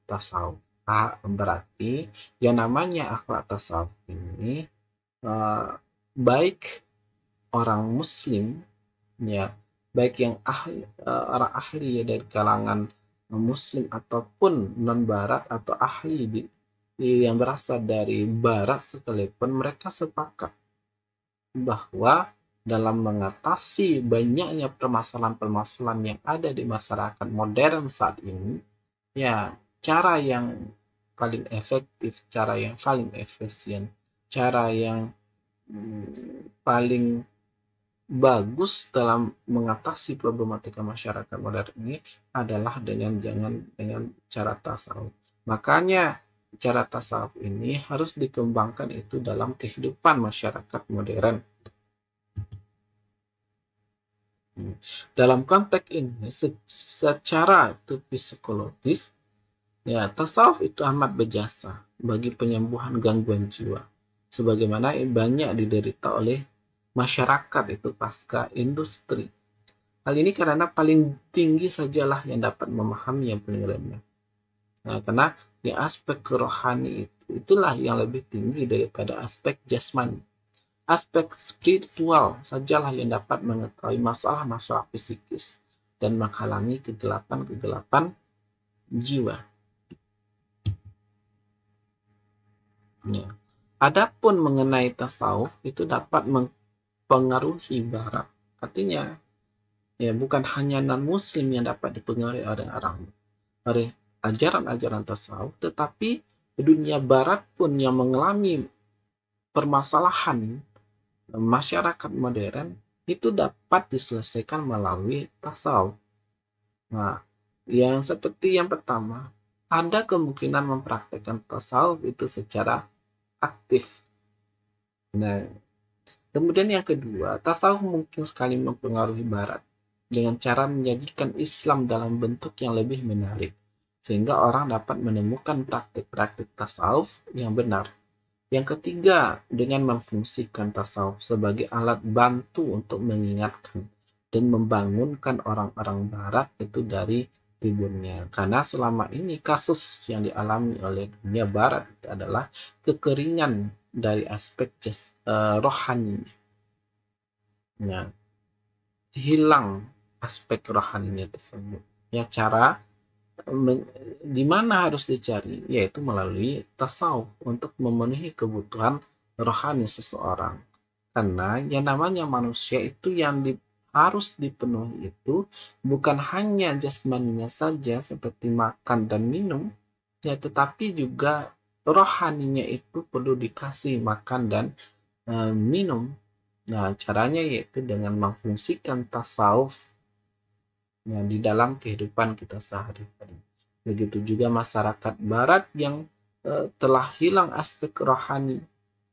tasawuf. Berarti yang namanya akhlak tasawuf ini baik orang muslim, ya, baik yang orang ahli ya dari kalangan muslim ataupun non barat atau ahli yang berasal dari barat sekalipun, mereka sepakat bahwa dalam mengatasi banyaknya permasalahan-permasalahan yang ada di masyarakat modern saat ini, ya, cara yang paling efektif, cara yang paling efisien, cara yang paling bagus dalam mengatasi problematika masyarakat modern ini adalah dengan cara tasawuf. Makanya cara tasawuf ini harus dikembangkan itu dalam kehidupan masyarakat modern. Dalam konteks ini, secara psikologis, ya, tasawuf itu amat berjasa bagi penyembuhan gangguan jiwa, sebagaimana banyak diderita oleh masyarakat itu pasca industri. Hal ini karena paling tinggi sajalah yang dapat memahami yang paling rendah. Nah, karena di aspek rohani itulah yang lebih tinggi daripada aspek jasmani. Aspek spiritual sajalah yang dapat mengetahui masalah-masalah psikis dan menghalangi kegelapan-kegelapan jiwa. Ya. Adapun mengenai tasawuf itu dapat mempengaruhi barat. Artinya, ya, bukan hanya non-muslim yang dapat dipengaruhi oleh ajaran-ajaran tasawuf, tetapi dunia barat pun yang mengalami permasalahan masyarakat modern itu dapat diselesaikan melalui tasawuf. Nah, yang seperti yang pertama, ada kemungkinan mempraktekkan tasawuf itu secara aktif. Nah, kemudian yang kedua, tasawuf mungkin sekali mempengaruhi barat dengan cara menjadikan Islam dalam bentuk yang lebih menarik, sehingga orang dapat menemukan praktik-praktik tasawuf yang benar. Yang ketiga, dengan memfungsikan tasawuf sebagai alat bantu untuk mengingatkan dan membangunkan orang-orang barat itu dari tidurnya. Karena selama ini kasus yang dialami oleh dunia barat adalah kekeringan dari aspek rohani. Ya, hilang aspek rohaninya tersebut. Ya, cara di mana harus dicari, yaitu melalui tasawuf untuk memenuhi kebutuhan rohani seseorang. Karena yang namanya manusia itu yang harus dipenuhi itu bukan hanya jasmaninya saja seperti makan dan minum, ya, tetapi juga rohaninya itu perlu dikasih makan dan minum. Nah, caranya yaitu dengan memfungsikan tasawuf di dalam kehidupan kita sehari-hari. Begitu juga masyarakat barat yang telah hilang aspek rohani,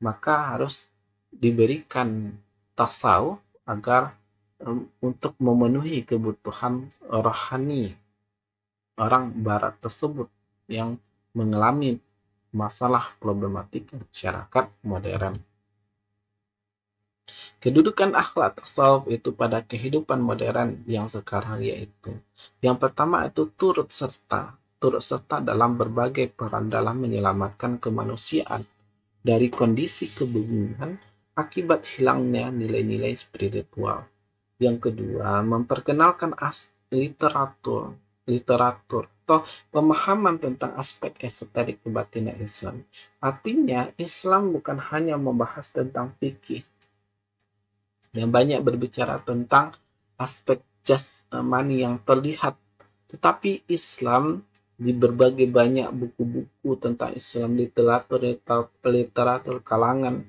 maka harus diberikan tasawuf agar untuk memenuhi kebutuhan rohani orang barat tersebut yang mengalami masalah problematika masyarakat modern. Kedudukan akhlak tasawuf itu pada kehidupan modern yang sekarang yaitu, yang pertama itu turut serta dalam berbagai peran dalam menyelamatkan kemanusiaan dari kondisi kebingungan akibat hilangnya nilai-nilai spiritual. Yang kedua, memperkenalkan literatur atau pemahaman tentang aspek esoterik kebatinan Islam. Artinya, Islam bukan hanya membahas tentang fikih yang banyak berbicara tentang aspek jasmani yang terlihat, tetapi Islam di berbagai banyak buku-buku tentang Islam, literatur karangan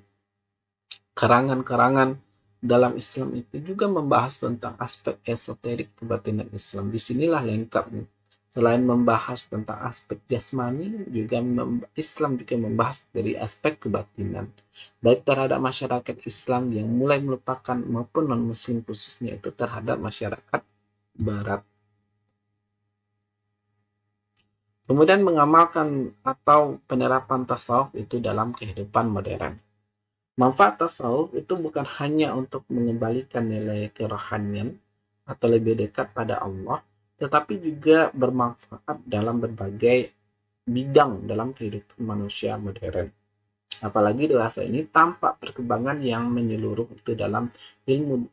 dalam Islam itu juga membahas tentang aspek esoterik kebatinan Islam. Disinilah lengkapnya. Selain membahas tentang aspek jasmani, juga Islam juga membahas dari aspek kebatinan, baik terhadap masyarakat Islam yang mulai melupakan maupun non-muslim khususnya itu terhadap masyarakat barat. Kemudian mengamalkan atau penerapan tasawuf itu dalam kehidupan modern. Manfaat tasawuf itu bukan hanya untuk mengembalikan nilai kerohanian atau lebih dekat pada Allah, tetapi juga bermanfaat dalam berbagai bidang dalam kehidupan manusia modern. Apalagi dewasa ini tampak perkembangan yang menyeluruh itu dalam ilmu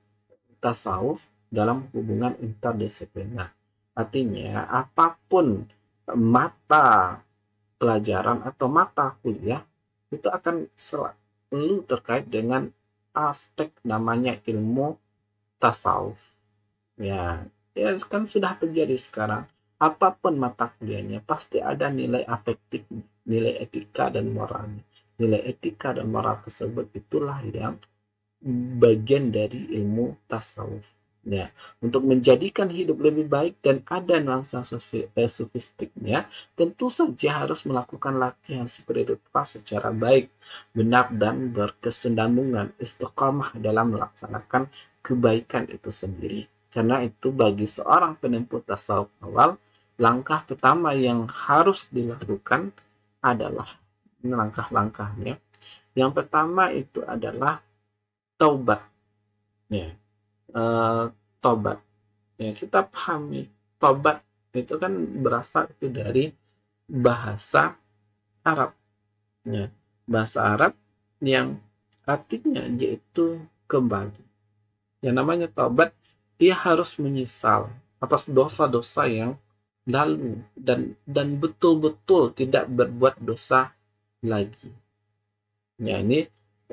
tasawuf dalam hubungan interdisipliner. Artinya, apapun mata pelajaran atau mata kuliah itu akan selalu terkait dengan aspek namanya ilmu tasawuf. Ya, ya kan sudah terjadi sekarang. Apapun mata kuliahnya pasti ada nilai afektif, nilai etika dan moralnya. Nilai etika dan moral tersebut itulah yang bagian dari ilmu tasawuf. Ya, untuk menjadikan hidup lebih baik dan ada nuansa sofistiknya, tentu saja harus melakukan latihan spiritual secara baik, benar dan berkesinambungan, istiqamah dalam melaksanakan kebaikan itu sendiri. Karena itu bagi seorang penempuh tasawuf awal, langkah pertama yang harus dilakukan adalah langkah-langkahnya. Yang pertama itu adalah taubat. Ya, tobat. Ya, kita pahami tobat itu kan berasal itu dari bahasa Arab. Ya, bahasa Arab yang artinya yaitu kembali. Yang namanya tobat, dia harus menyesal atas dosa-dosa yang lalu dan betul-betul tidak berbuat dosa lagi. Ya, ini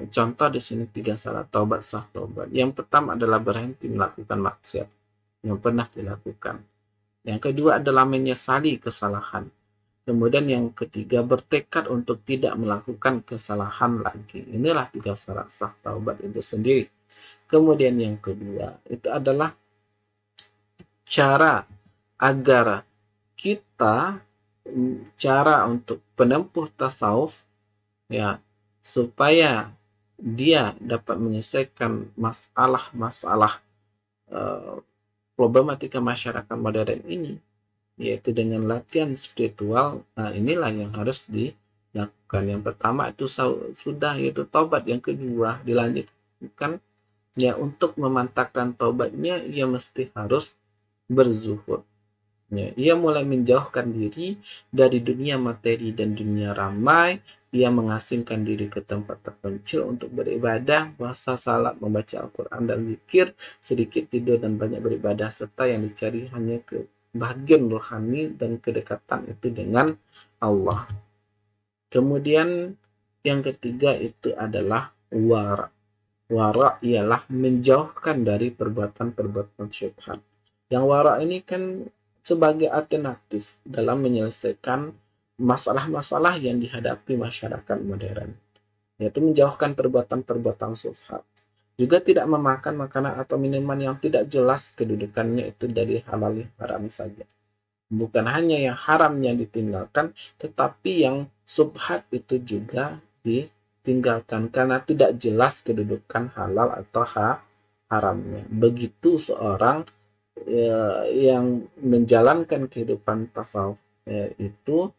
contoh di sini 3 syarat taubat sah taubat. Yang pertama adalah berhenti melakukan maksiat yang pernah dilakukan. Yang kedua adalah menyesali kesalahan. Kemudian yang ketiga bertekad untuk tidak melakukan kesalahan lagi. Inilah 3 syarat sah taubat itu sendiri. Kemudian yang kedua itu adalah cara agar kita untuk penempuh tasawuf ya supaya dia dapat menyelesaikan masalah-masalah problematika masyarakat modern ini, yaitu dengan latihan spiritual. Nah, inilah yang harus dilakukan. Yang pertama itu sudah yaitu taubat. Yang kedua dilanjutkan ya untuk memantapkan taubatnya ia mesti harus berzuhud. Ya, ia mulai menjauhkan diri dari dunia materi dan dunia ramai. Ia mengasingkan diri ke tempat terpencil untuk beribadah, puasa, salat, membaca Al-Quran dan zikir, sedikit tidur dan banyak beribadah, serta yang dicari hanya kebahagiaan rohani dan kedekatan itu dengan Allah. Kemudian yang ketiga itu adalah wara. Wara ialah menjauhkan dari perbuatan-perbuatan syubhat. Yang wara ini kan sebagai alternatif dalam menyelesaikan masalah-masalah yang dihadapi masyarakat modern, yaitu menjauhkan perbuatan-perbuatan syubhat. Juga tidak memakan makanan atau minuman yang tidak jelas kedudukannya itu dari halal haram saja. Bukan hanya yang haram yang ditinggalkan, tetapi yang syubhat itu juga ditinggalkan karena tidak jelas kedudukan halal atau haramnya. Begitu seorang yang menjalankan kehidupan tasawuf itu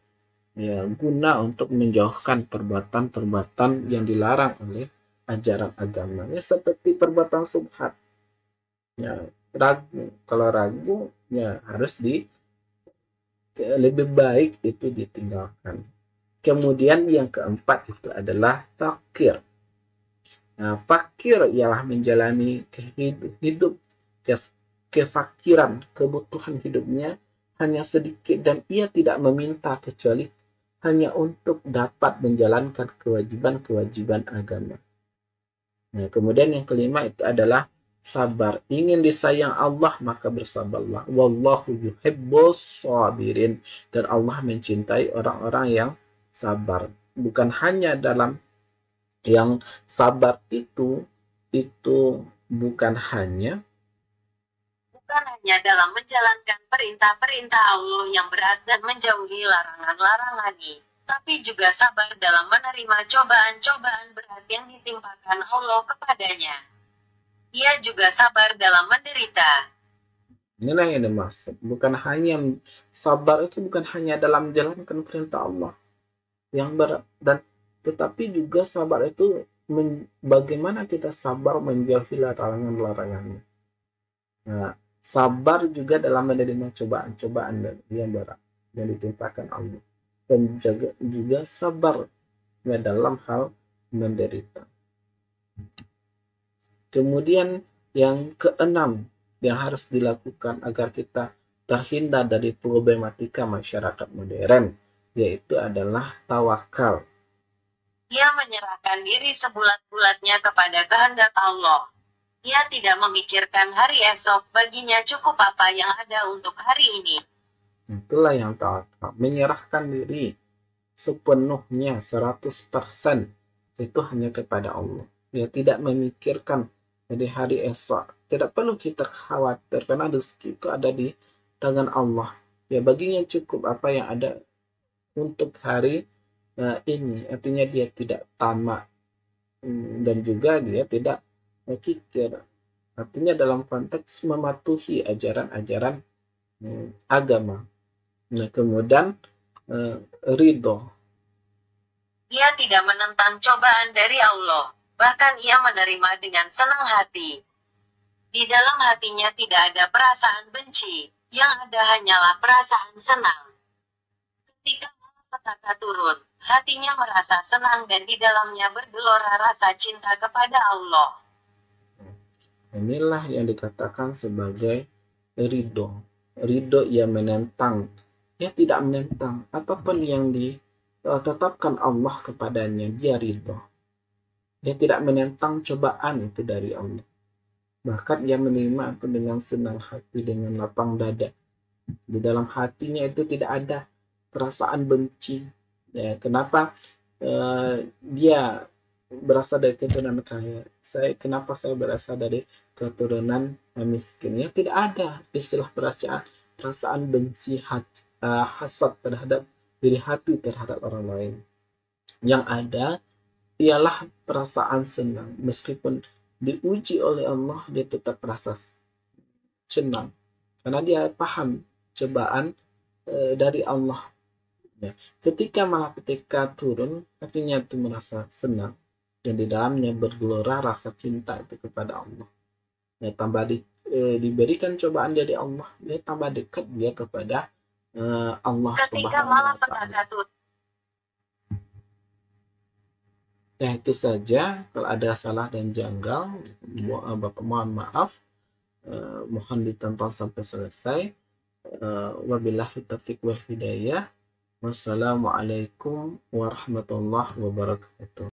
ya guna untuk menjauhkan perbuatan-perbuatan yang dilarang oleh ajaran agama. Ya, seperti perbuatan syubhat. Ya, kalau ragu ya harus lebih baik itu ditinggalkan. Kemudian yang keempat itu adalah fakir. Nah, fakir ialah menjalani hidup kefakiran, kebutuhan hidupnya hanya sedikit dan ia tidak meminta kecuali hanya untuk dapat menjalankan kewajiban-kewajiban agama. Nah, kemudian yang kelima itu adalah sabar. Ingin disayang Allah maka bersabarlah. Wallahu yuhibbus sabirin. Dan Allah mencintai orang-orang yang sabar. Bukan hanya dalam yang sabar itu bukan hanya dalam menjalankan perintah-perintah Allah yang berat dan menjauhi larangan-larangannya, tapi juga sabar dalam menerima cobaan-cobaan berat yang ditimpakan Allah kepadanya. Ia juga sabar dalam menderita. Inilah yang dimaksud. Bukan hanya sabar itu bukan hanya dalam menjalankan perintah Allah yang berat, tetapi juga sabar itu bagaimana kita sabar menjauhi larangan-larangannya. Nah, sabar juga dalam menerima cobaan-cobaan yang berat yang ditimpakan Allah. dan juga sabar dalam hal menderita. Kemudian yang keenam yang harus dilakukan agar kita terhindar dari problematika masyarakat modern, yaitu adalah tawakal. Ia menyerahkan diri sebulat-bulatnya kepada kehendak Allah. Ia tidak memikirkan hari esok, baginya cukup apa yang ada untuk hari ini. Itulah yang tawakal, menyerahkan diri sepenuhnya 100% itu hanya kepada Allah. Dia tidak memikirkan dari hari esok. Tidak perlu kita khawatir karena rezeki itu ada di tangan Allah. Ya baginya cukup apa yang ada untuk hari ini. Artinya dia tidak tamak dan juga dia tidak kikir. Artinya dalam konteks mematuhi ajaran-ajaran agama. Nah, kemudian ridho. Ia tidak menentang cobaan dari Allah, bahkan ia menerima dengan senang hati. Di dalam hatinya tidak ada perasaan benci, yang ada hanyalah perasaan senang. Ketika malapetaka turun, hatinya merasa senang dan di dalamnya bergelora rasa cinta kepada Allah. Inilah yang dikatakan sebagai ridho. Ridho ia menentang. Dia tidak menentang. Apapun yang ditetapkan Allah kepadanya, dia ridho. Dia tidak menentang cobaan itu dari Allah. Bahkan ia menerima itu dengan senang hati, dengan lapang dada. Di dalam hatinya itu tidak ada perasaan benci. Ya, kenapa dia berasal dari keturunan kaya? Kenapa saya berasal dari keturunan miskin? Ya, tidak ada istilah perasaan benci, hasad terhadap diri hati terhadap orang lain. Yang ada ialah perasaan senang. Meskipun diuji oleh Allah, dia tetap merasa senang. Karena dia paham cobaan dari Allah. Ya. Ketika malapetaka turun, artinya itu merasa senang. Dan di dalamnya bergelora rasa cinta itu kepada Allah. Ya, tambah diberikan cobaan dari Allah, dia tambah dekat dia kepada Allah Ketika malapetaka turun. Ya, itu saja. Kalau ada salah dan janggal, Bapak mohon maaf. Mohon ditonton sampai selesai. Wabillahi taufiq wal hidayah. Wassalamualaikum warahmatullahi wabarakatuh.